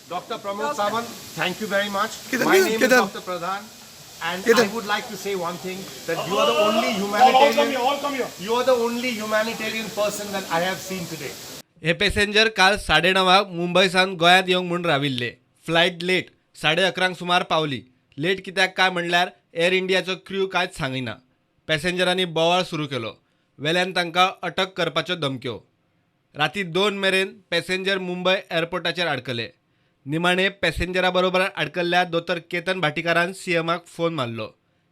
Dr. Pramod Sawant, thank you very much. Ketan, My name is Ketan. Dr. Pradhan, and Ketan. I would like to say one thing, that you are the only humanitarian. all come here. You are the only humanitarian person that I have seen today. हे passenger काल 9:30 मुंबयसान गोंयांत येवंक म्हूण राविल्ले. Flight late 11:30 सुमार पावली. Late कित्याक काय म्हणल्यार एअर इंडियाचो क्रू कांयच सांगिना. पॅसेंजरांनी बोवाळ सुरू केलो. वेल्यान तांकां अटक करपाच्यो धमक्यो. राती 2 मेरेन पॅसेंजर मुंबय एअरपोर्टाचेर आडकले. निमाणे पॅसेंजरा बरोबर आडकल्ल्या दोतोर केतन भाटीकारान सीएमाक फोन मारलो.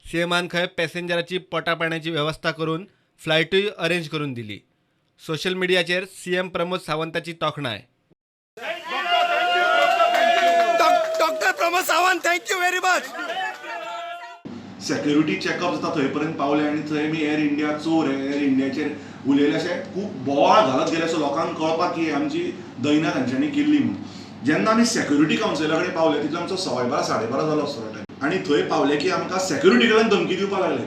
सीएमान खंय पॅसेंजराची पोटापाण्याची वेवस्था करून फ्लायटूय अरेंज करून दिली. सोशल मिडियाचेर सीएम प्रमोद सावंताची तोखणाय. Doctor Pramod Sawant, thank you very much. Security checkup जाता थंय पर्यंत पावले आनी थंय मी एअर इंडिया चोर एअर इंडियाचेर उलयले अशें खूब बोवाळ घालत गेले. सो लोकांक कळपाक की आमची दैना तांच्यांनी केल्ली म्हणून. जेन्ना आमी सेक्युरिटी कावन्सिला कडेन पावले तितलो आमचो 12:15 12:30 जालो असो टायम. आनी थंय पावले की आमकां सेक्युरिटी कडल्यान धमकी दिवपाक लागले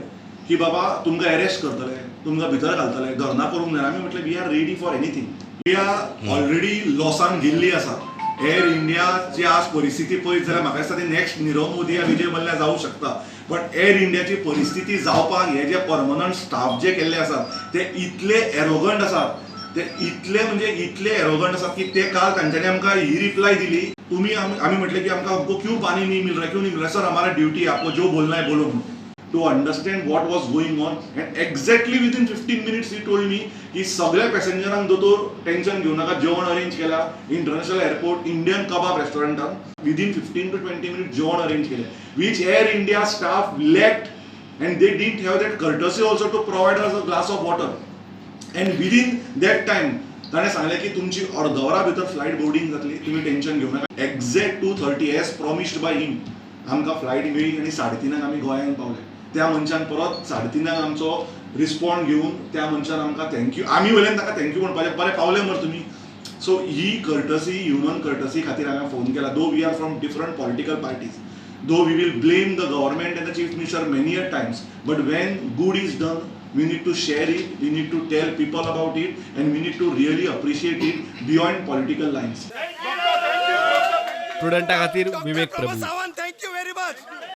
की बाबा तुमकां अरेस्ट करतले, तुमकां भितर घालतले, धरना करूंक जाय. आमी म्हटलें we are ready for anything. We are already लॉसान गेल्ली आसा. एअर इंडियाची आज परिस्थिती पळयत जाल्यार म्हाका दिसता ती नेक्स्ट नीरव मोदी या विजय मल्ल्या जावं शकता. बट एअर इंडियाची परिस्थिती जावपाक हे जे परमनंट स्टाफ जे केल्ले आसात ते इतले एरोगंट आसात, ते इतले एरोगंट आसात की ते काल तांच्यांनी आमकां ही रिप्लाय दिली. आमी म्हटलें की हमको क्यों पानी नहीं मिल रहा, क्यों नहीं मिल रहा. सर हमारा ड्यूटी है, आपको जो बोलना है बोलो. To understand what was going on and exactly within 15 minutes he told me की सगळ्या पॅसेंजरांक दोतोर टेन्शन घेऊ नका, जेवण अरेंज केला इंटरनॅशनल एअरपोर्ट इंडियन कबाब रेस्टॉरंटान. विदिन 15 to 20 मिनिट्स जेवण अरेंज केले, which air India staff left and they didn't have that courtesy also to provide us a glass of water. And within that time ताणें सांगलें की तुमची अर्दवरा भितर flight boarding जातली, तुमी टेन्शन घेऊ नका. Exact 2:30 as promised by him आमकां फ्लायट मेळ्ळी आनी 3:30 आमी गोंयांत पावले. त्या मनशान परत 3:30 आमचो रिस्पॉन्ड घेवन त्या मनशान आमकां थँक्यू, आमी वयल्यान ताका थँक्यू म्हणपाचें, बरें पावले मरे तुमी. सो ही कर्टसी, ह्युमन कर्टसी खातीर हांवें फोन केला. Though we are from different political parties, though we will blame the government and the chief minister many a times, but when good is done we need to share it, we need to tell people about it, and we need to really appreciate it beyond political lines. प्रुडंटा खातीर विवेक प्रभू. सावंत.